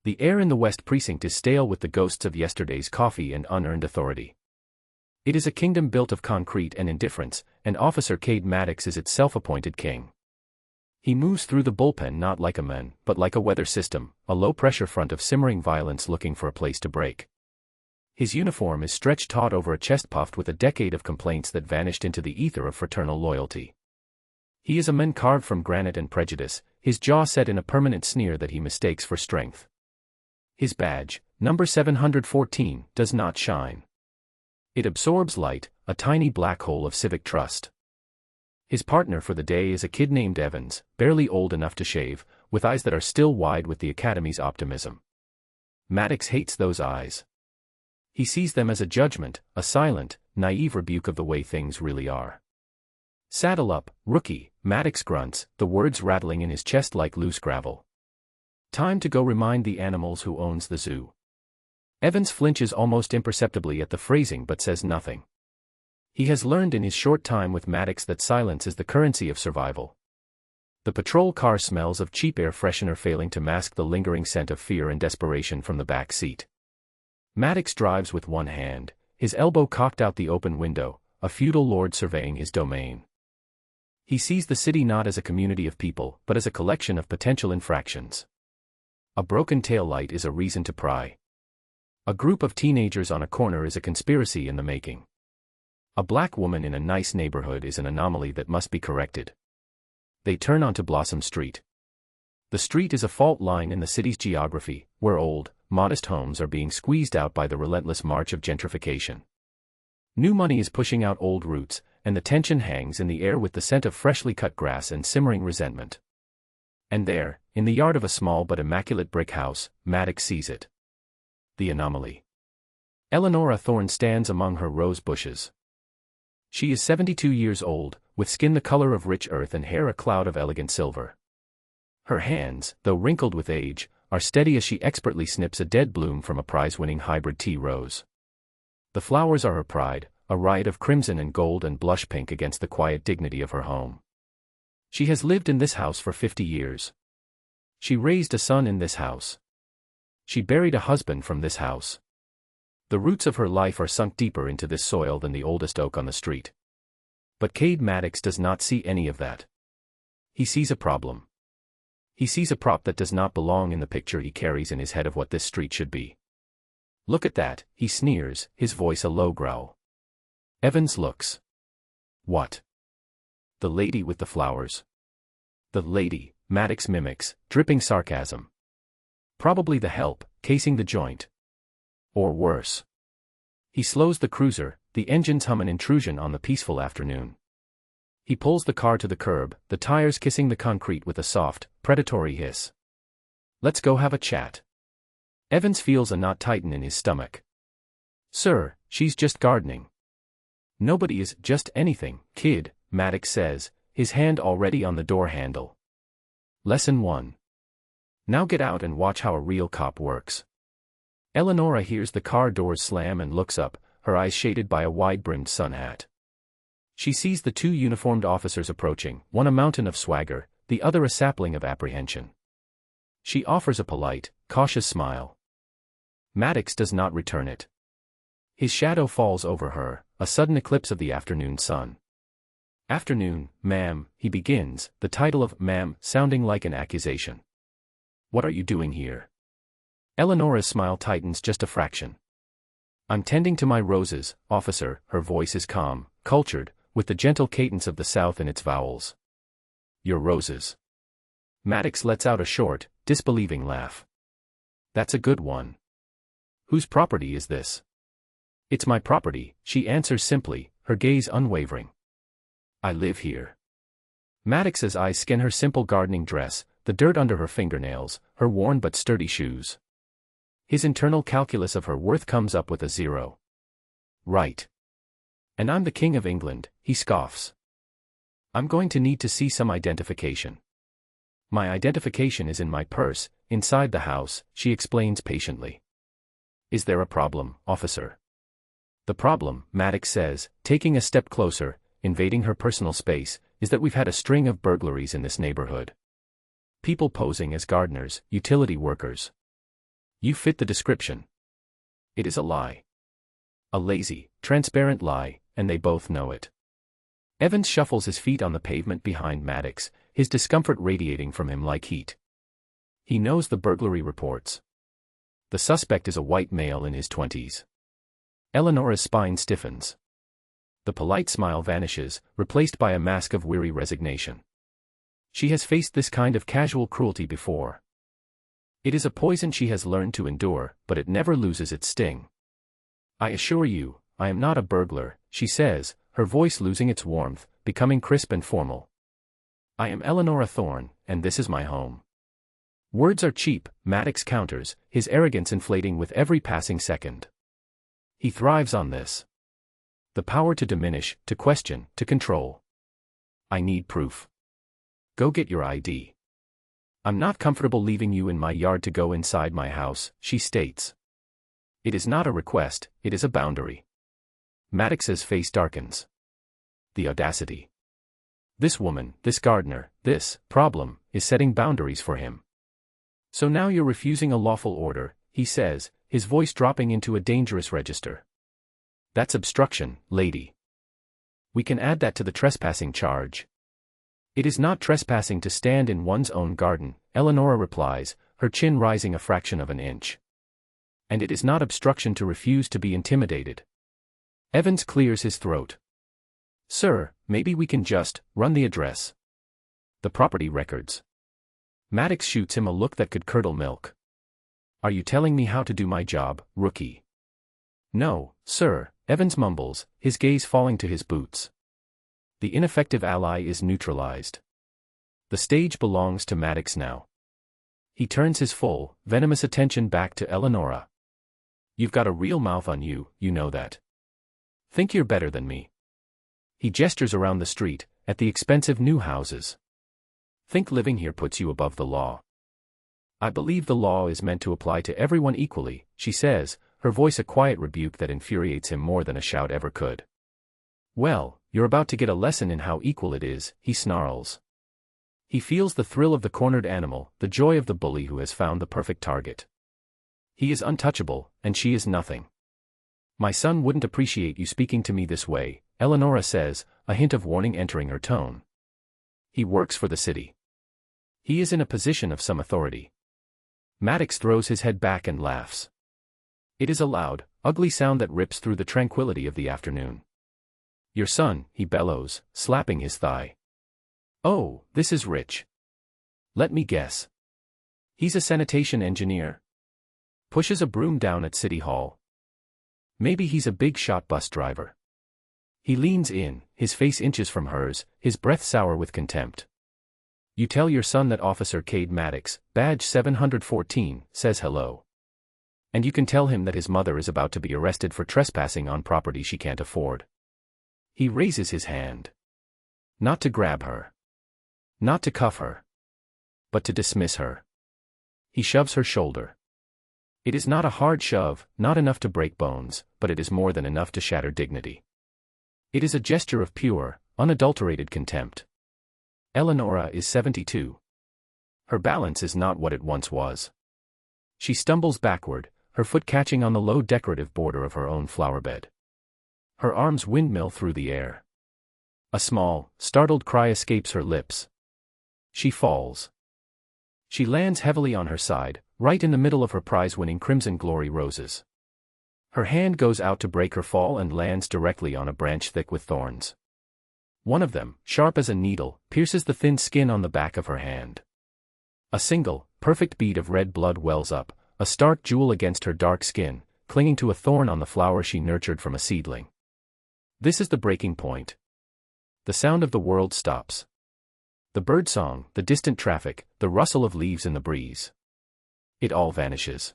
The air in the West Precinct is stale with the ghosts of yesterday's coffee and unearned authority. It is a kingdom built of concrete and indifference, and Officer Cade Maddox is its self-appointed king. He moves through the bullpen not like a man, but like a weather system, a low-pressure front of simmering violence looking for a place to break. His uniform is stretched taut over a chest puffed with a decade of complaints that vanished into the ether of fraternal loyalty. He is a man carved from granite and prejudice, his jaw set in a permanent sneer that he mistakes for strength. His badge, number 714, does not shine. It absorbs light, a tiny black hole of civic trust. His partner for the day is a kid named Evans, barely old enough to shave, with eyes that are still wide with the Academy's optimism. Maddox hates those eyes. He sees them as a judgment, a silent, naive rebuke of the way things really are. "Saddle up, rookie," Maddox grunts, the words rattling in his chest like loose gravel. "Time to go remind the animals who owns the zoo." Evans flinches almost imperceptibly at the phrasing but says nothing. He has learned in his short time with Maddox that silence is the currency of survival. The patrol car smells of cheap air freshener failing to mask the lingering scent of fear and desperation from the back seat. Maddox drives with one hand, his elbow cocked out the open window, a feudal lord surveying his domain. He sees the city not as a community of people, but as a collection of potential infractions. A broken taillight is a reason to pry. A group of teenagers on a corner is a conspiracy in the making. A black woman in a nice neighborhood is an anomaly that must be corrected. They turn onto Blossom Street. The street is a fault line in the city's geography, where old, modest homes are being squeezed out by the relentless march of gentrification. New money is pushing out old roots, and the tension hangs in the air with the scent of freshly cut grass and simmering resentment. And there, in the yard of a small but immaculate brick house, Maddox sees it. The anomaly. Eleonora Thorne stands among her rose bushes. She is 72 years old, with skin the color of rich earth and hair a cloud of elegant silver. Her hands, though wrinkled with age, are steady as she expertly snips a dead bloom from a prize-winning hybrid tea rose. The flowers are her pride, a riot of crimson and gold and blush pink against the quiet dignity of her home. She has lived in this house for 50 years. She raised a son in this house. She buried a husband from this house. The roots of her life are sunk deeper into this soil than the oldest oak on the street. But Cade Maddox does not see any of that. He sees a problem. He sees a prop that does not belong in the picture he carries in his head of what this street should be. "Look at that," he sneers, his voice a low growl. Evans looks. "What?" "The lady with the flowers." "The lady," Maddox mimics, dripping sarcasm. "Probably the help, casing the joint. Or worse." He slows the cruiser, the engines hum an intrusion on the peaceful afternoon. He pulls the car to the curb, the tires kissing the concrete with a soft, predatory hiss. "Let's go have a chat." Evans feels a knot tighten in his stomach. "Sir, she's just gardening." "Nobody is just anything, kid," Maddox says, his hand already on the door handle. Lesson 1. Now get out and watch how a real cop works. Eleonora hears the car doors slam and looks up, her eyes shaded by a wide-brimmed sun hat. She sees the two uniformed officers approaching, one a mountain of swagger, the other a sapling of apprehension. She offers a polite, cautious smile. Maddox does not return it. His shadow falls over her, a sudden eclipse of the afternoon sun. "Afternoon, ma'am," he begins, the title of "ma'am" sounding like an accusation. "What are you doing here?" Eleonora's smile tightens just a fraction. "I'm tending to my roses, officer," her voice is calm, cultured, with the gentle cadence of the South in its vowels. "Your roses?" Maddox lets out a short, disbelieving laugh. "That's a good one. Whose property is this?" "It's my property," she answers simply, her gaze unwavering. "I live here." Maddox's eyes scan her simple gardening dress, the dirt under her fingernails, her worn but sturdy shoes. His internal calculus of her worth comes up with a zero. "Right. And I'm the King of England," he scoffs. "I'm going to need to see some identification." "My identification is in my purse, inside the house," she explains patiently. "Is there a problem, officer?" "The problem," Maddox says, taking a step closer, invading her personal space, "is that we've had a string of burglaries in this neighborhood. People posing as gardeners, utility workers. You fit the description. It is a lie. A lazy, transparent lie, and they both know it. Evans shuffles his feet on the pavement behind Maddox, his discomfort radiating from him like heat. He knows the burglary reports. The suspect is a white male in his 20s. Eleonora's spine stiffens. The polite smile vanishes, replaced by a mask of weary resignation. She has faced this kind of casual cruelty before. It is a poison she has learned to endure, but it never loses its sting. I assure you, I am not a burglar, she says, her voice losing its warmth, becoming crisp and formal. I am Eleonora Thorne, and this is my home. Words are cheap, Maddox counters, his arrogance inflating with every passing second. He thrives on this. The power to diminish, to question, to control. I need proof. Go get your ID. I'm not comfortable leaving you in my yard to go inside my house, she states. It is not a request, it is a boundary. Maddox's face darkens. The audacity. This woman, this gardener, this problem, is setting boundaries for him. So now you're refusing a lawful order, he says, his voice dropping into a dangerous register. That's obstruction, lady. We can add that to the trespassing charge. It is not trespassing to stand in one's own garden, Eleonora replies, her chin rising a fraction of an inch. And it is not obstruction to refuse to be intimidated. Evans clears his throat. Sir, maybe we can just run the address. The property records. Maddox shoots him a look that could curdle milk. Are you telling me how to do my job, rookie? No, sir, Evans mumbles, his gaze falling to his boots. The ineffective ally is neutralized. The stage belongs to Maddox now. He turns his full, venomous attention back to Eleonora. You've got a real mouth on you, you know that. Think you're better than me. He gestures around the street, at the expensive new houses. Think living here puts you above the law. I believe the law is meant to apply to everyone equally, she says, her voice a quiet rebuke that infuriates him more than a shout ever could. Well, you're about to get a lesson in how equal it is, he snarls. He feels the thrill of the cornered animal, the joy of the bully who has found the perfect target. He is untouchable, and she is nothing. My son wouldn't appreciate you speaking to me this way, Eleonora says, a hint of warning entering her tone. He works for the city. He is in a position of some authority. Maddox throws his head back and laughs. It is a loud, ugly sound that rips through the tranquility of the afternoon. Your son, he bellows, slapping his thigh. Oh, this is rich. Let me guess. He's a sanitation engineer. Pushes a broom down at City Hall. Maybe he's a big-shot bus driver. He leans in, his face inches from hers, his breath sour with contempt. You tell your son that Officer Cade Maddox, badge 714, says hello. And you can tell him that his mother is about to be arrested for trespassing on property she can't afford. He raises his hand. Not to grab her. Not to cuff her. But to dismiss her. He shoves her shoulder. It is not a hard shove, not enough to break bones, but it is more than enough to shatter dignity. It is a gesture of pure, unadulterated contempt. Eleonora is 72. Her balance is not what it once was. She stumbles backward, her foot catching on the low decorative border of her own flowerbed. Her arms windmill through the air. A small, startled cry escapes her lips. She falls. She lands heavily on her side, right in the middle of her prize-winning Crimson Glory roses. Her hand goes out to break her fall and lands directly on a branch thick with thorns. One of them, sharp as a needle, pierces the thin skin on the back of her hand. A single, perfect bead of red blood wells up, a stark jewel against her dark skin, clinging to a thorn on the flower she nurtured from a seedling. This is the breaking point. The sound of the world stops. The birdsong, the distant traffic, the rustle of leaves in the breeze. It all vanishes.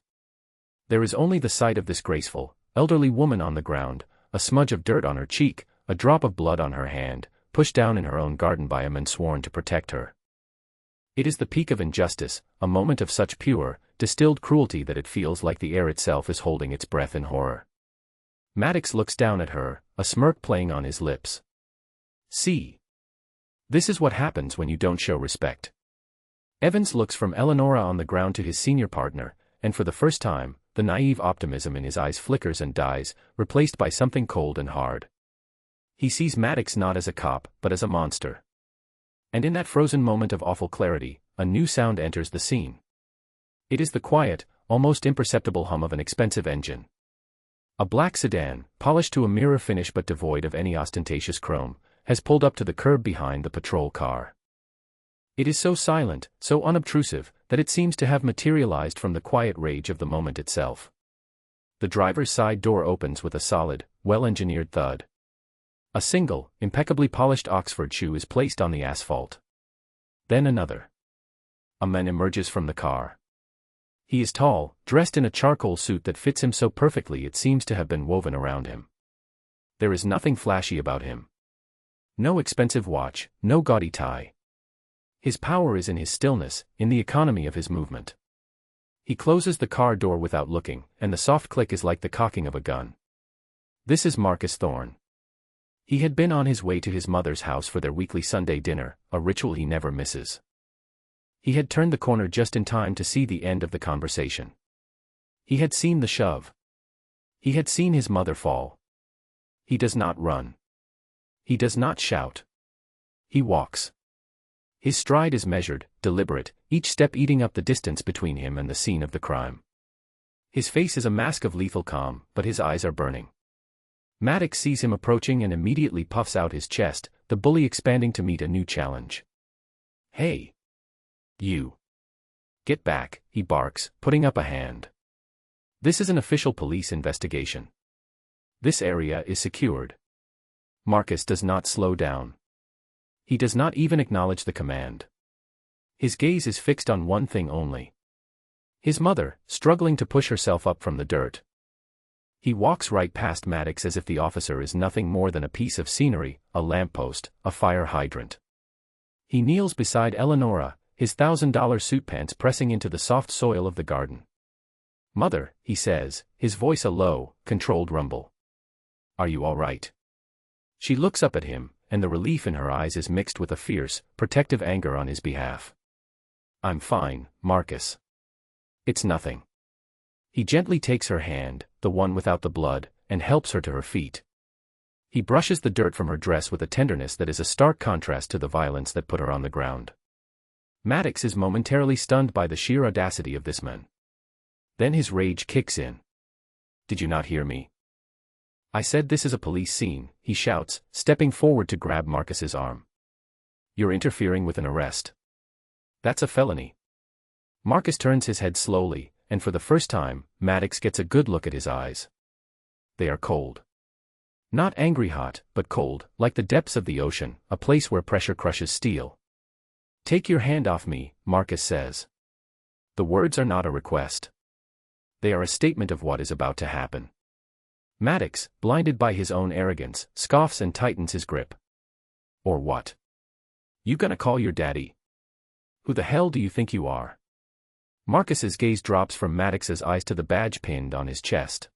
There is only the sight of this graceful, elderly woman on the ground, a smudge of dirt on her cheek, a drop of blood on her hand, pushed down in her own garden by a man sworn to protect her. It is the peak of injustice, a moment of such pure, distilled cruelty that it feels like the air itself is holding its breath in horror. Maddox looks down at her, a smirk playing on his lips. See. This is what happens when you don't show respect. Evans looks from Eleonora on the ground to his senior partner, and for the first time, the naive optimism in his eyes flickers and dies, replaced by something cold and hard. He sees Maddox not as a cop, but as a monster. And in that frozen moment of awful clarity, a new sound enters the scene. It is the quiet, almost imperceptible hum of an expensive engine. A black sedan, polished to a mirror finish but devoid of any ostentatious chrome, has pulled up to the curb behind the patrol car. It is so silent, so unobtrusive, that it seems to have materialized from the quiet rage of the moment itself. The driver's side door opens with a solid, well-engineered thud. A single, impeccably polished Oxford shoe is placed on the asphalt. Then another. A man emerges from the car. He is tall, dressed in a charcoal suit that fits him so perfectly it seems to have been woven around him. There is nothing flashy about him. No expensive watch, no gaudy tie. His power is in his stillness, in the economy of his movement. He closes the car door without looking, and the soft click is like the cocking of a gun. This is Marcus Thorne. He had been on his way to his mother's house for their weekly Sunday dinner, a ritual he never misses. He had turned the corner just in time to see the end of the conversation. He had seen the shove. He had seen his mother fall. He does not run. He does not shout. He walks. His stride is measured, deliberate, each step eating up the distance between him and the scene of the crime. His face is a mask of lethal calm, but his eyes are burning. Maddox sees him approaching and immediately puffs out his chest, the bully expanding to meet a new challenge. "Hey! You! Get back," he barks, putting up a hand. This is an official police investigation. This area is secured. Marcus does not slow down. He does not even acknowledge the command. His gaze is fixed on one thing only. His mother, struggling to push herself up from the dirt. He walks right past Maddox as if the officer is nothing more than a piece of scenery, a lamppost, a fire hydrant. He kneels beside Eleonora, his $1,000 suit pants pressing into the soft soil of the garden. "Mother," he says, his voice a low, controlled rumble. "Are you all right?" She looks up at him, and the relief in her eyes is mixed with a fierce, protective anger on his behalf. "I'm fine, Marcus. It's nothing." He gently takes her hand, the one without the blood, and helps her to her feet. He brushes the dirt from her dress with a tenderness that is a stark contrast to the violence that put her on the ground. Maddox is momentarily stunned by the sheer audacity of this man. Then his rage kicks in. "Did you not hear me? I said this is a police scene," he shouts, stepping forward to grab Marcus's arm. "You're interfering with an arrest. That's a felony." Marcus turns his head slowly, and for the first time, Maddox gets a good look at his eyes. They are cold. Not angry hot, but cold, like the depths of the ocean, a place where pressure crushes steel. "Take your hand off me," Marcus says. The words are not a request. They are a statement of what is about to happen. Maddox, blinded by his own arrogance, scoffs and tightens his grip. "Or what? You gonna call your daddy? Who the hell do you think you are?" Marcus's gaze drops from Maddox's eyes to the badge pinned on his chest.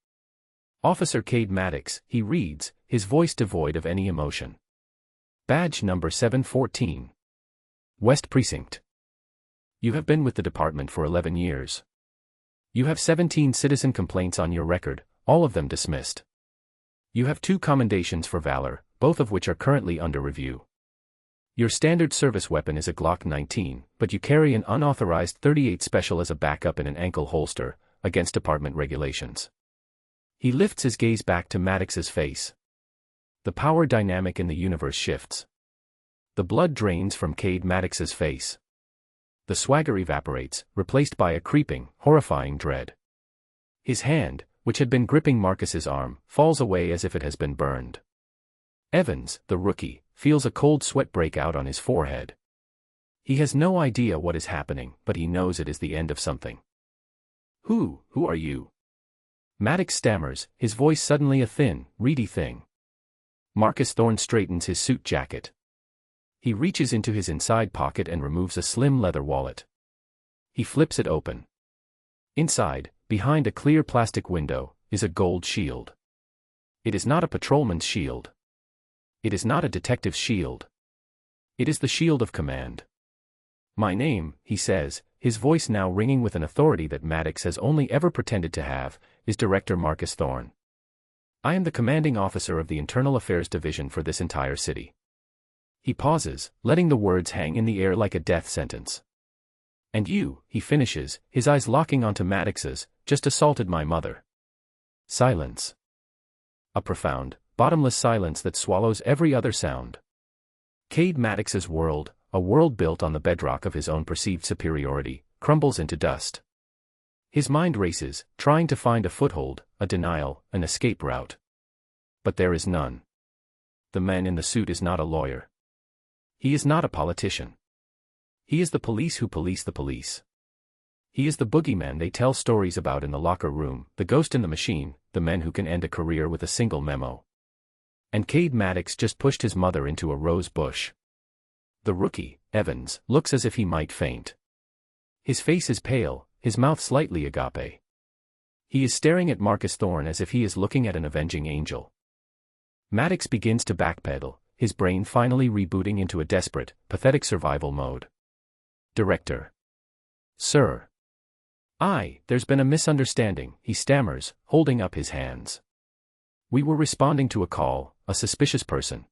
"Officer Cade Maddox," he reads, his voice devoid of any emotion. "Badge number 714. West Precinct. You have been with the department for 11 years. You have 17 citizen complaints on your record, all of them dismissed. You have 2 commendations for valor, both of which are currently under review. Your standard service weapon is a Glock 19, but you carry an unauthorized .38 Special as a backup in an ankle holster, against department regulations." He lifts his gaze back to Maddox's face. The power dynamic in the universe shifts. The blood drains from Cade Maddox's face. The swagger evaporates, replaced by a creeping, horrifying dread. His hand, which had been gripping Marcus's arm, falls away as if it has been burned. Evans, the rookie, feels a cold sweat break out on his forehead. He has no idea what is happening, but he knows it is the end of something. Who are you?" Maddox stammers, his voice suddenly a thin, reedy thing. Marcus Thorne straightens his suit jacket. He reaches into his inside pocket and removes a slim leather wallet. He flips it open. Inside, behind a clear plastic window, is a gold shield. It is not a patrolman's shield. It is not a detective's shield. It is the shield of command. "My name," he says, his voice now ringing with an authority that Maddox has only ever pretended to have, is Director Marcus Thorne. I am the commanding officer of the Internal Affairs Division for this entire city. He pauses, letting the words hang in the air like a death sentence. And you, he finishes, his eyes locking onto Maddox's, just assaulted my mother. Silence. A profound, bottomless silence that swallows every other sound. Cade Maddox's world, a world built on the bedrock of his own perceived superiority, crumbles into dust. His mind races, trying to find a foothold, a denial, an escape route. But there is none. The man in the suit is not a lawyer. He is not a politician. He is the police who police the police. He is the boogeyman they tell stories about in the locker room, the ghost in the machine, the men who can end a career with a single memo. And Cade Maddox just pushed his mother into a rose bush. The rookie, Evans, looks as if he might faint. His face is pale, his mouth slightly agape. He is staring at Marcus Thorne as if he is looking at an avenging angel. Maddox begins to backpedal, his brain finally rebooting into a desperate, pathetic survival mode. Director. Sir. There's been a misunderstanding, he stammers, holding up his hands. We were responding to a call, a suspicious person.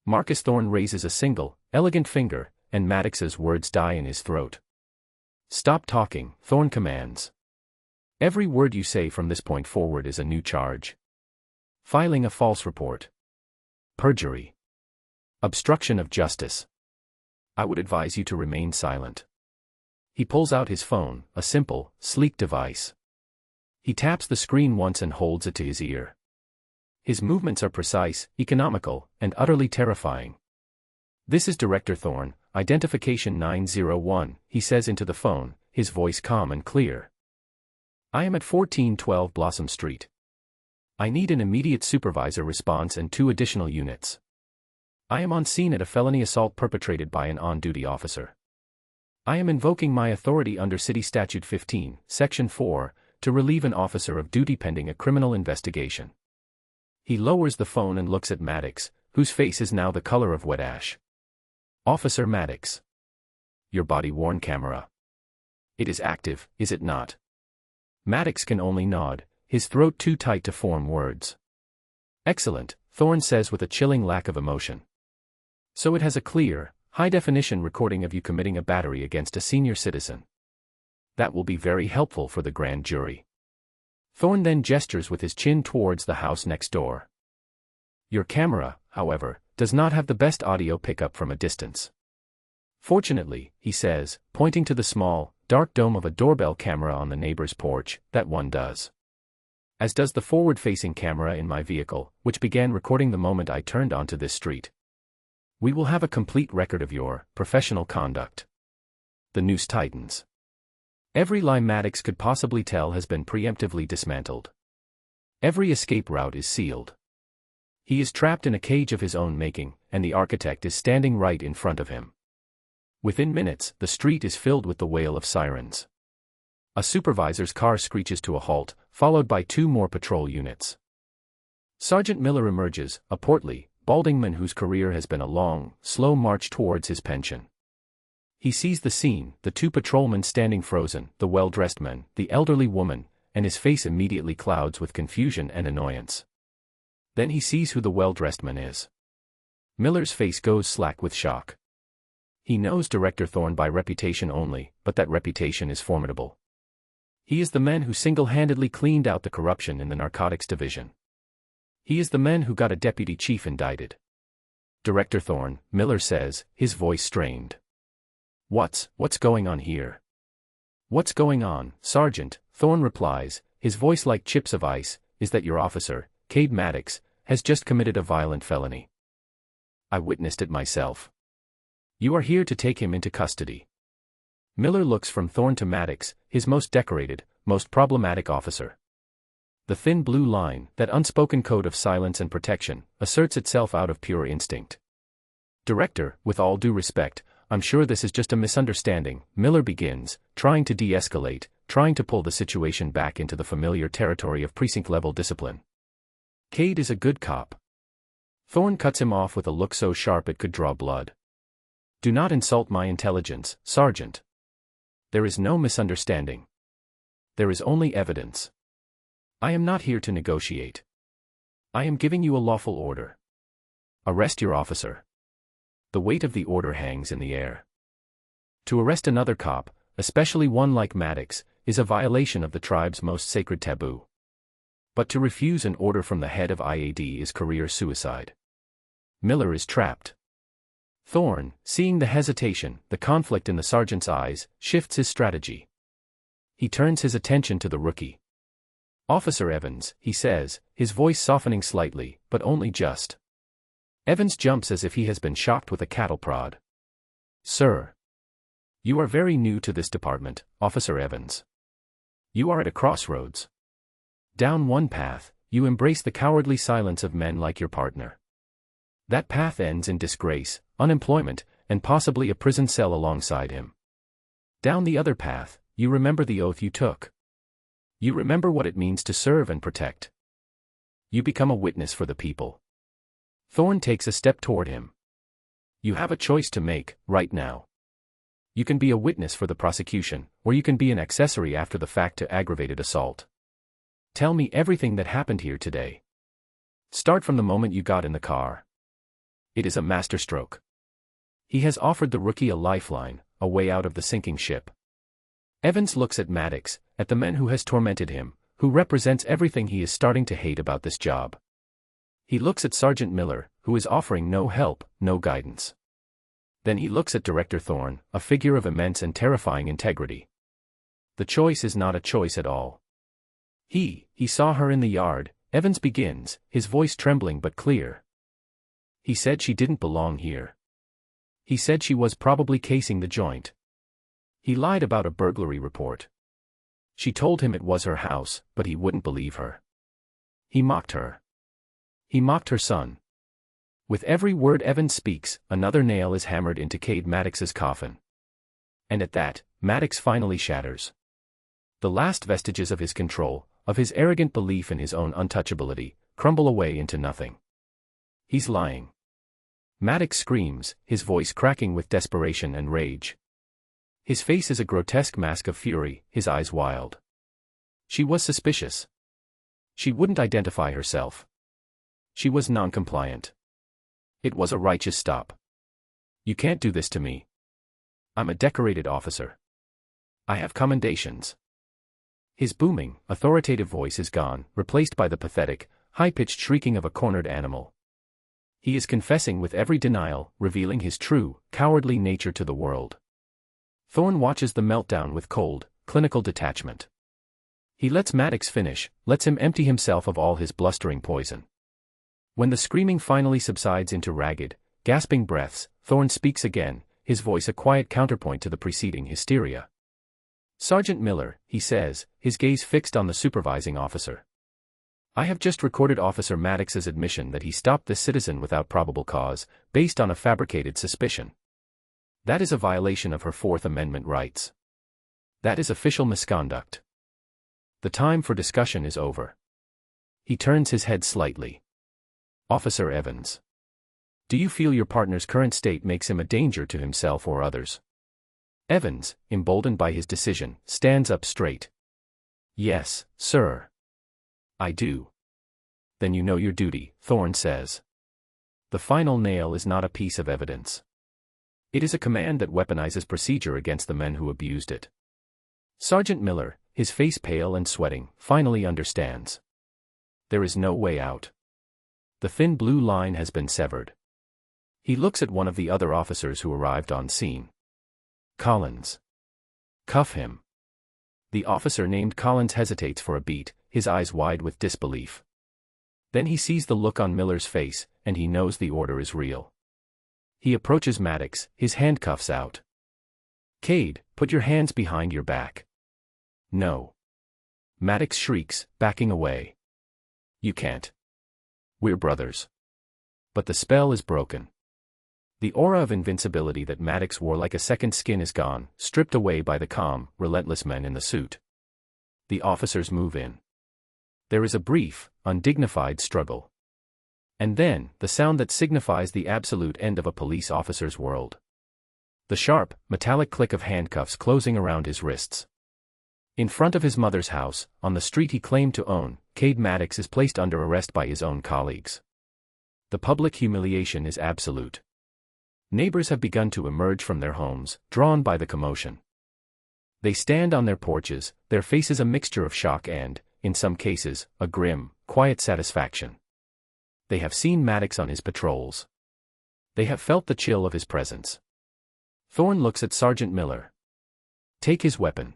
Marcus Thorne raises a single, elegant finger, and Maddox's words die in his throat. Stop talking, Thorne commands. Every word you say from this point forward is a new charge. Filing a false report. Perjury. Obstruction of justice. I would advise you to remain silent. He pulls out his phone, a simple, sleek device. He taps the screen once and holds it to his ear. His movements are precise, economical, and utterly terrifying. This is Director Thorne, identification 901, he says into the phone, his voice calm and clear. I am at 1412 Blossom Street. I need an immediate supervisor response and 2 additional units. I am on scene at a felony assault perpetrated by an on-duty officer. I am invoking my authority under City Statute 15, Section 4, to relieve an officer of duty pending a criminal investigation. He lowers the phone and looks at Maddox, whose face is now the color of wet ash. Officer Maddox. Your body-worn camera. It is active, is it not? Maddox can only nod, his throat too tight to form words. Excellent, Thorne says with a chilling lack of emotion. So it has a clear, high-definition recording of you committing a battery against a senior citizen. That will be very helpful for the grand jury. Thorne then gestures with his chin towards the house next door. Your camera, however, does not have the best audio pickup from a distance. Fortunately, he says, pointing to the small, dark dome of a doorbell camera on the neighbor's porch, that one does. As does the forward-facing camera in my vehicle, which began recording the moment I turned onto this street. We will have a complete record of your professional conduct. The noose tightens. Every lie Maddox could possibly tell has been preemptively dismantled. Every escape route is sealed. He is trapped in a cage of his own making, and the architect is standing right in front of him. Within minutes, the street is filled with the wail of sirens. A supervisor's car screeches to a halt, followed by 2 more patrol units. Sergeant Miller emerges, a portly, balding man whose career has been a long, slow march towards his pension. He sees the scene, the 2 patrolmen standing frozen, the well-dressed man, the elderly woman, and his face immediately clouds with confusion and annoyance. Then he sees who the well-dressed man is. Miller's face goes slack with shock. He knows Director Thorne by reputation only, but that reputation is formidable. He is the man who single-handedly cleaned out the corruption in the narcotics division. He is the man who got a deputy chief indicted. Director Thorne, Miller says, his voice strained. What's going on here? What's going on, Sergeant? Thorne replies, his voice like chips of ice, is that your officer, Cade Maddox, has just committed a violent felony. I witnessed it myself. You are here to take him into custody. Miller looks from Thorne to Maddox, his most decorated, most problematic officer. The thin blue line, that unspoken code of silence and protection, asserts itself out of pure instinct. Director, with all due respect, I'm sure this is just a misunderstanding, Miller begins, trying to de-escalate, trying to pull the situation back into the familiar territory of precinct-level discipline. Cade is a good cop. Thorne cuts him off with a look so sharp it could draw blood. Do not insult my intelligence, Sergeant. There is no misunderstanding. There is only evidence. I am not here to negotiate. I am giving you a lawful order. Arrest your officer. The weight of the order hangs in the air. To arrest another cop, especially one like Maddox, is a violation of the tribe's most sacred taboo. But to refuse an order from the head of IAD is career suicide. Miller is trapped. Thorne, seeing the hesitation, the conflict in the sergeant's eyes, shifts his strategy. He turns his attention to the rookie. "Officer Evans," he says, his voice softening slightly, but only just. Evans jumps as if he has been shocked with a cattle prod. "Sir. You are very new to this department, Officer Evans. You are at a crossroads. Down one path, you embrace the cowardly silence of men like your partner. That path ends in disgrace, unemployment, and possibly a prison cell alongside him. Down the other path, you remember the oath you took. You remember what it means to serve and protect. You become a witness for the people." Thorne takes a step toward him. "You have a choice to make, right now. You can be a witness for the prosecution, or you can be an accessory after the fact to aggravated assault. Tell me everything that happened here today. Start from the moment you got in the car." It is a masterstroke. He has offered the rookie a lifeline, a way out of the sinking ship. Evans looks at Maddox, at the man who has tormented him, who represents everything he is starting to hate about this job. He looks at Sergeant Miller, who is offering no help, no guidance. Then he looks at Director Thorne, a figure of immense and terrifying integrity. The choice is not a choice at all. He saw her in the yard," Evans begins, his voice trembling but clear. "He said she didn't belong here. He said she was probably casing the joint. He lied about a burglary report. She told him it was her house, but he wouldn't believe her. He mocked her. He mocked her son." With every word Evans speaks, another nail is hammered into Cade Maddox's coffin. And at that, Maddox finally shatters. The last vestiges of his control, of his arrogant belief in his own untouchability, crumble away into nothing. He's lying. Maddox screams, his voice cracking with desperation and rage. His face is a grotesque mask of fury, his eyes wild. She was suspicious. She wouldn't identify herself. She was non-compliant. It was a righteous stop. "You can't do this to me. I'm a decorated officer. I have commendations." His booming, authoritative voice is gone, replaced by the pathetic, high-pitched shrieking of a cornered animal. He is confessing with every denial, revealing his true, cowardly nature to the world. Thorne watches the meltdown with cold, clinical detachment. He lets Maddox finish, lets him empty himself of all his blustering poison. When the screaming finally subsides into ragged, gasping breaths, Thorne speaks again, his voice a quiet counterpoint to the preceding hysteria. "Sergeant Miller," he says, his gaze fixed on the supervising officer. "I have just recorded Officer Maddox's admission that he stopped this citizen without probable cause, based on a fabricated suspicion. That is a violation of her Fourth Amendment rights. That is official misconduct. The time for discussion is over." He turns his head slightly. "Officer Evans. Do you feel your partner's current state makes him a danger to himself or others?" Evans, emboldened by his decision, stands up straight. "Yes, sir. I do." "Then you know your duty," Thorne says. The final nail is not a piece of evidence. It is a command that weaponizes procedure against the men who abused it. Sergeant Miller, his face pale and sweating, finally understands. There is no way out. The thin blue line has been severed. He looks at one of the other officers who arrived on scene. "Collins. Cuff him." The officer named Collins hesitates for a beat, his eyes wide with disbelief. Then he sees the look on Miller's face, and he knows the order is real. He approaches Maddox, his handcuffs out. "Cade, put your hands behind your back." "No." Maddox shrieks, backing away. "You can't. We're brothers." But the spell is broken. The aura of invincibility that Maddox wore like a second skin is gone, stripped away by the calm, relentless men in the suit. The officers move in. There is a brief, undignified struggle. And then, the sound that signifies the absolute end of a police officer's world. The sharp, metallic click of handcuffs closing around his wrists. In front of his mother's house, on the street he claimed to own, Cade Maddox is placed under arrest by his own colleagues. The public humiliation is absolute. Neighbors have begun to emerge from their homes, drawn by the commotion. They stand on their porches, their faces a mixture of shock and, in some cases, a grim, quiet satisfaction. They have seen Maddox on his patrols. They have felt the chill of his presence. Thorne looks at Sergeant Miller. Take his weapon.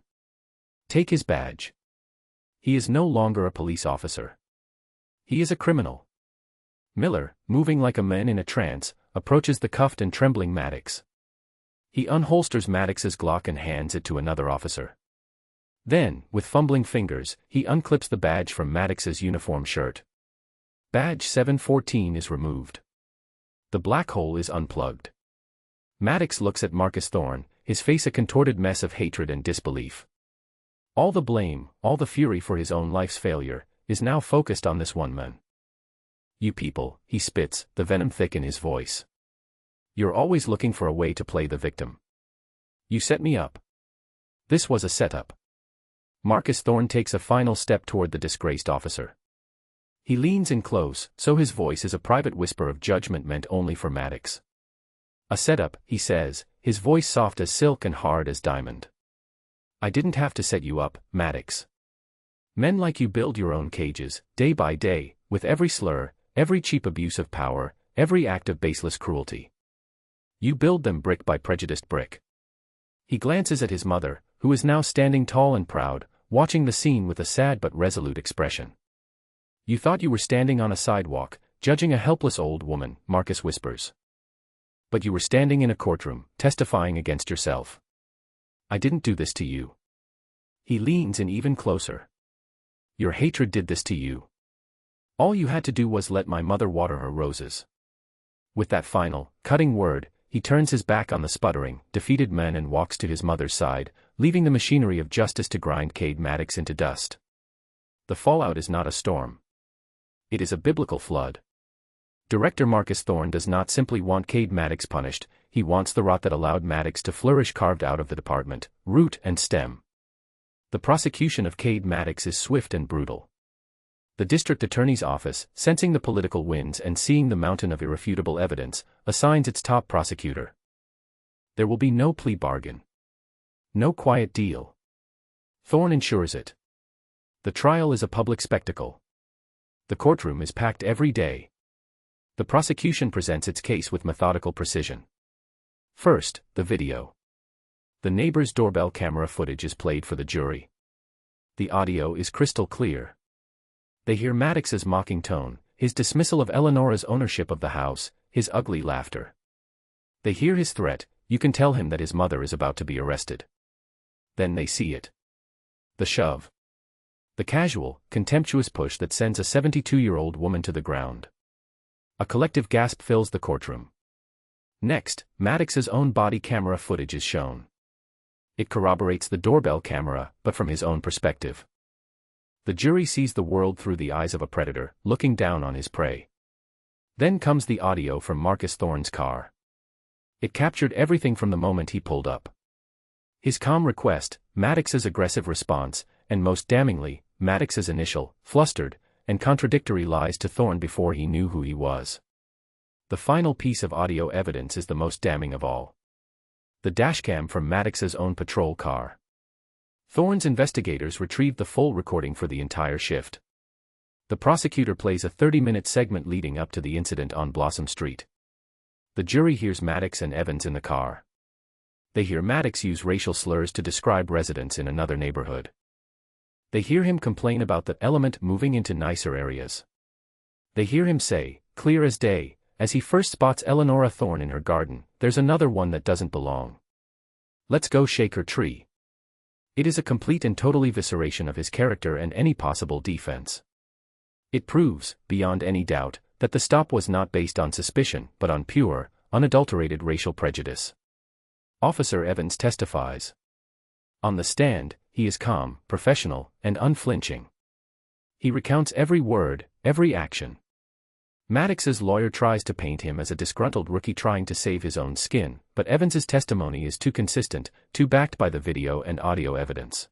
Take his badge. He is no longer a police officer. He is a criminal. Miller, moving like a man in a trance, approaches the cuffed and trembling Maddox. He unholsters Maddox's Glock and hands it to another officer. Then, with fumbling fingers, he unclips the badge from Maddox's uniform shirt. Badge 714 is removed. The black hole is unplugged. Maddox looks at Marcus Thorne, his face a contorted mess of hatred and disbelief. All the blame, all the fury for his own life's failure, is now focused on this one man. You people, he spits, the venom thick in his voice. You're always looking for a way to play the victim. You set me up. This was a setup. Marcus Thorne takes a final step toward the disgraced officer. He leans in close, so his voice is a private whisper of judgment meant only for Maddox. A setup, he says, his voice soft as silk and hard as diamond. I didn't have to set you up, Maddox. Men like you build your own cages, day by day, with every slur, every cheap abuse of power, every act of baseless cruelty. You build them brick by prejudiced brick. He glances at his mother, who is now standing tall and proud, watching the scene with a sad but resolute expression. You thought you were standing on a sidewalk, judging a helpless old woman, Marcus whispers. But you were standing in a courtroom, testifying against yourself. I didn't do this to you. He leans in even closer. Your hatred did this to you. All you had to do was let my mother water her roses. With that final, cutting word, he turns his back on the sputtering, defeated man and walks to his mother's side, leaving the machinery of justice to grind Cade Maddox into dust. The fallout is not a storm. It is a biblical flood. Director Marcus Thorne does not simply want Cade Maddox punished, he wants the rot that allowed Maddox to flourish carved out of the department, root and stem. The prosecution of Cade Maddox is swift and brutal. The district attorney's office, sensing the political winds and seeing the mountain of irrefutable evidence, assigns its top prosecutor. There will be no plea bargain. No quiet deal. Thorne ensures it. The trial is a public spectacle. The courtroom is packed every day. The prosecution presents its case with methodical precision. First, the video. The neighbor's doorbell camera footage is played for the jury. The audio is crystal clear. They hear Maddox's mocking tone, his dismissal of Eleonora's ownership of the house, his ugly laughter. They hear his threat, you can tell him that his mother is about to be arrested. Then they see it. The shove. The casual, contemptuous push that sends a 72-year-old woman to the ground. A collective gasp fills the courtroom. Next, Maddox's own body camera footage is shown. It corroborates the doorbell camera, but from his own perspective. The jury sees the world through the eyes of a predator, looking down on his prey. Then comes the audio from Marcus Thorne's car. It captured everything from the moment he pulled up. His calm request, Maddox's aggressive response, and most damningly, Maddox's initial, flustered, and contradictory lies to Thorne before he knew who he was. The final piece of audio evidence is the most damning of all. The dashcam from Maddox's own patrol car. Thorne's investigators retrieved the full recording for the entire shift. The prosecutor plays a 30-minute segment leading up to the incident on Blossom Street. The jury hears Maddox and Evans in the car. They hear Maddox use racial slurs to describe residents in another neighborhood. They hear him complain about the element moving into nicer areas. They hear him say, clear as day, as he first spots Eleonora Thorne in her garden, there's another one that doesn't belong. Let's go shake her tree. It is a complete and total evisceration of his character and any possible defense. It proves, beyond any doubt, that the stop was not based on suspicion, but on pure, unadulterated racial prejudice. Officer Evans testifies. On the stand, he is calm, professional, and unflinching. He recounts every word, every action. Maddox's lawyer tries to paint him as a disgruntled rookie trying to save his own skin, but Evans's testimony is too consistent, too backed by the video and audio evidence.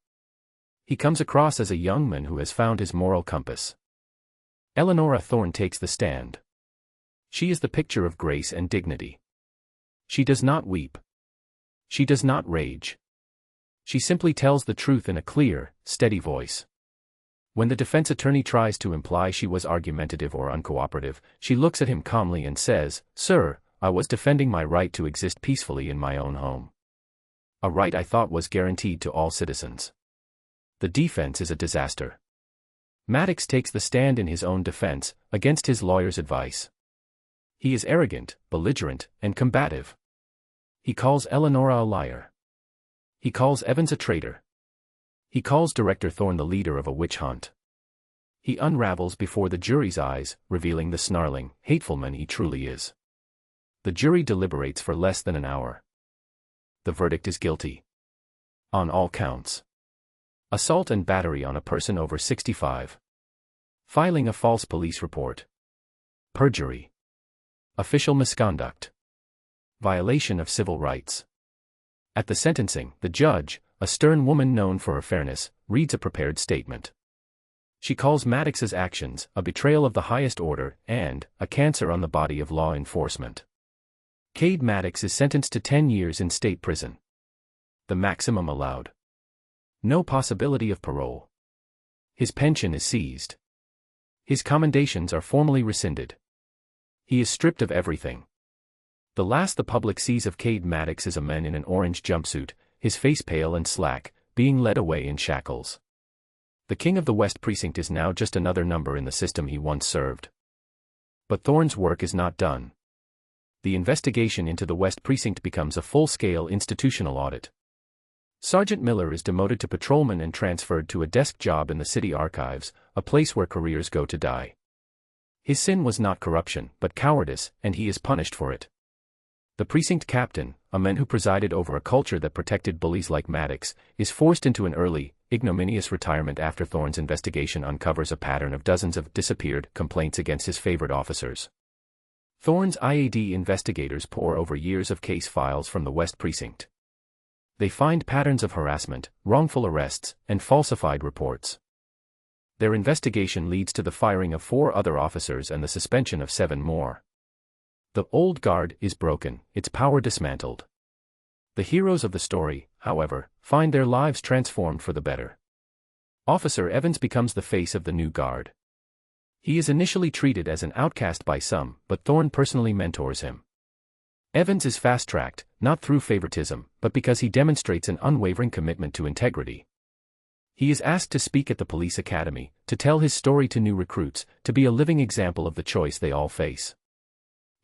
He comes across as a young man who has found his moral compass. Eleanora Thorne takes the stand. She is the picture of grace and dignity. She does not weep. She does not rage. She simply tells the truth in a clear, steady voice. When the defense attorney tries to imply she was argumentative or uncooperative, she looks at him calmly and says, "Sir, I was defending my right to exist peacefully in my own home. A right I thought was guaranteed to all citizens." The defense is a disaster. Maddox takes the stand in his own defense, against his lawyer's advice. He is arrogant, belligerent, and combative. He calls Eleanora a liar. He calls Evans a traitor. He calls Director Thorne the leader of a witch hunt. He unravels before the jury's eyes, revealing the snarling, hateful man he truly is. The jury deliberates for less than an hour. The verdict is guilty. On all counts. Assault and battery on a person over 65. Filing a false police report. Perjury. Official misconduct. Violation of civil rights. At the sentencing, the judge, a stern woman known for her fairness, reads a prepared statement. She calls Maddox's actions a betrayal of the highest order and a cancer on the body of law enforcement. Cade Maddox is sentenced to 10 years in state prison. The maximum allowed. No possibility of parole. His pension is seized. His commendations are formally rescinded. He is stripped of everything. The last the public sees of Cade Maddox is a man in an orange jumpsuit, his face pale and slack, being led away in shackles. The King of the West Precinct is now just another number in the system he once served. But Thorne's work is not done. The investigation into the West Precinct becomes a full-scale institutional audit. Sergeant Miller is demoted to patrolman and transferred to a desk job in the city archives, a place where careers go to die. His sin was not corruption, but cowardice, and he is punished for it. The precinct captain, a man who presided over a culture that protected bullies like Maddox, is forced into an early, ignominious retirement after Thorne's investigation uncovers a pattern of dozens of disappeared complaints against his favorite officers. Thorne's IAD investigators pore over years of case files from the West Precinct. They find patterns of harassment, wrongful arrests, and falsified reports. Their investigation leads to the firing of 4 other officers and the suspension of 7 more. The old guard is broken, its power dismantled. The heroes of the story, however, find their lives transformed for the better. Officer Evans becomes the face of the new guard. He is initially treated as an outcast by some, but Thorne personally mentors him. Evans is fast-tracked, not through favoritism, but because he demonstrates an unwavering commitment to integrity. He is asked to speak at the police academy, to tell his story to new recruits, to be a living example of the choice they all face.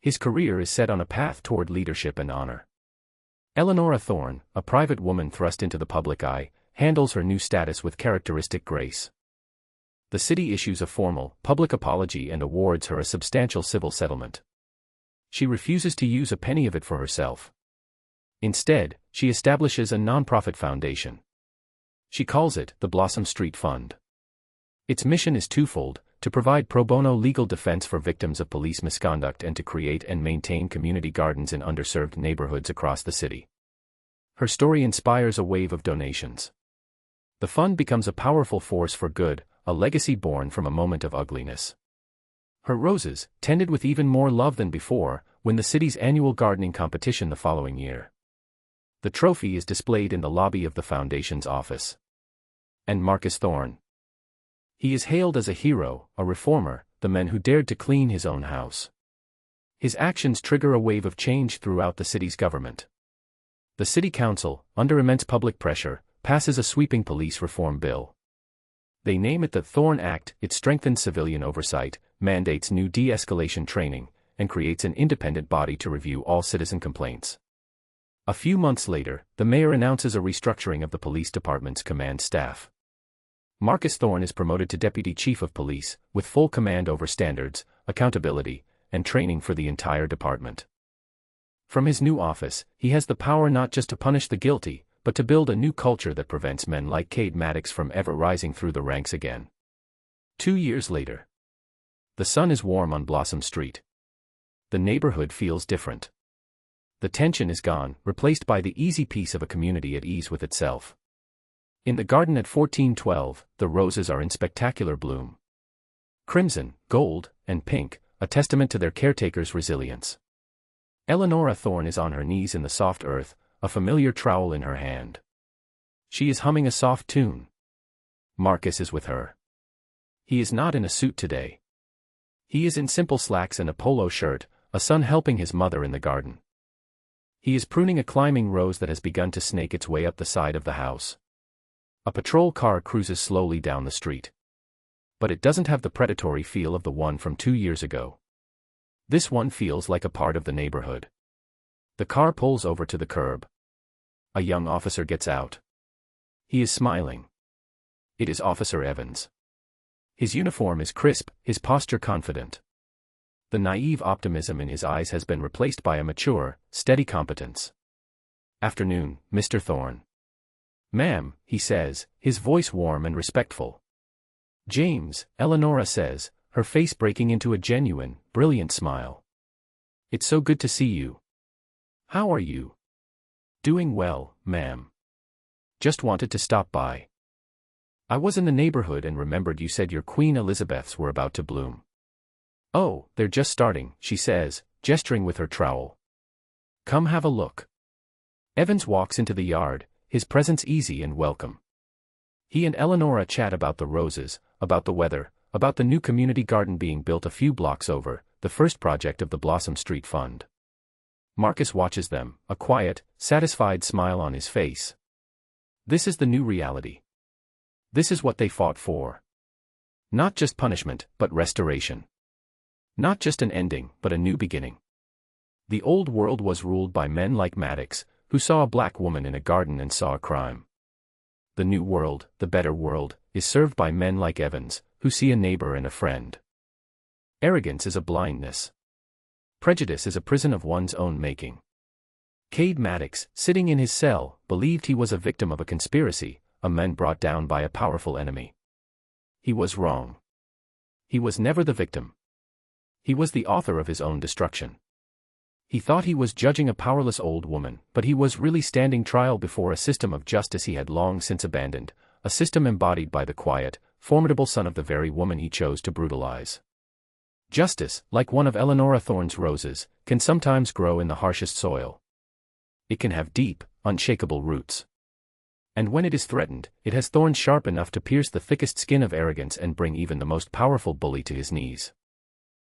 His career is set on a path toward leadership and honor. Eleanora Thorne, a private woman thrust into the public eye, handles her new status with characteristic grace. The city issues a formal, public apology and awards her a substantial civil settlement. She refuses to use a penny of it for herself. Instead, she establishes a nonprofit foundation. She calls it the Blossom Street Fund. Its mission is twofold: to provide pro bono legal defense for victims of police misconduct and to create and maintain community gardens in underserved neighborhoods across the city. Her story inspires a wave of donations. The fund becomes a powerful force for good, a legacy born from a moment of ugliness. Her roses, tended with even more love than before, win the city's annual gardening competition the following year. The trophy is displayed in the lobby of the foundation's office. And Marcus Thorne. He is hailed as a hero, a reformer, the man who dared to clean his own house. His actions trigger a wave of change throughout the city's government. The city council, under immense public pressure, passes a sweeping police reform bill. They name it the Thorne Act. It strengthens civilian oversight, mandates new de-escalation training, and creates an independent body to review all citizen complaints. A few months later, the mayor announces a restructuring of the police department's command staff. Marcus Thorne is promoted to deputy chief of police, with full command over standards, accountability, and training for the entire department. From his new office, he has the power not just to punish the guilty, but to build a new culture that prevents men like Cade Maddox from ever rising through the ranks again. 2 years later. The sun is warm on Blossom Street. The neighborhood feels different. The tension is gone, replaced by the easy peace of a community at ease with itself. In the garden at 1412, the roses are in spectacular bloom. Crimson, gold, and pink, a testament to their caretaker's resilience. Eleanora Thorne is on her knees in the soft earth, a familiar trowel in her hand. She is humming a soft tune. Marcus is with her. He is not in a suit today. He is in simple slacks and a polo shirt, a son helping his mother in the garden. He is pruning a climbing rose that has begun to snake its way up the side of the house. A patrol car cruises slowly down the street. But it doesn't have the predatory feel of the one from 2 years ago. This one feels like a part of the neighborhood. The car pulls over to the curb. A young officer gets out. He is smiling. It is Officer Evans. His uniform is crisp, his posture confident. The naive optimism in his eyes has been replaced by a mature, steady competence. "Afternoon, Mr. Thorne." "Ma'am," he says, his voice warm and respectful. "James," Eleanora says, her face breaking into a genuine, brilliant smile. "It's so good to see you. How are you?" "Doing well, ma'am. Just wanted to stop by. I was in the neighborhood and remembered you said your Queen Elizabeths were about to bloom." "Oh, they're just starting," she says, gesturing with her trowel. "Come have a look." Evans walks into the yard, his presence easy and welcome. He and Eleanora chat about the roses, about the weather, about the new community garden being built a few blocks over, the first project of the Blossom Street Fund. Marcus watches them, a quiet, satisfied smile on his face. This is the new reality. This is what they fought for. Not just punishment, but restoration. Not just an ending, but a new beginning. The old world was ruled by men like Maddox, who saw a black woman in a garden and saw a crime. The new world, the better world, is served by men like Evans, who see a neighbor and a friend. Arrogance is a blindness. Prejudice is a prison of one's own making. Cade Maddox, sitting in his cell, believed he was a victim of a conspiracy, a man brought down by a powerful enemy. He was wrong. He was never the victim. He was the author of his own destruction. He thought he was judging a powerless old woman, but he was really standing trial before a system of justice he had long since abandoned, a system embodied by the quiet, formidable son of the very woman he chose to brutalize. Justice, like one of Eleanora Thorne's roses, can sometimes grow in the harshest soil. It can have deep, unshakable roots. And when it is threatened, it has thorns sharp enough to pierce the thickest skin of arrogance and bring even the most powerful bully to his knees.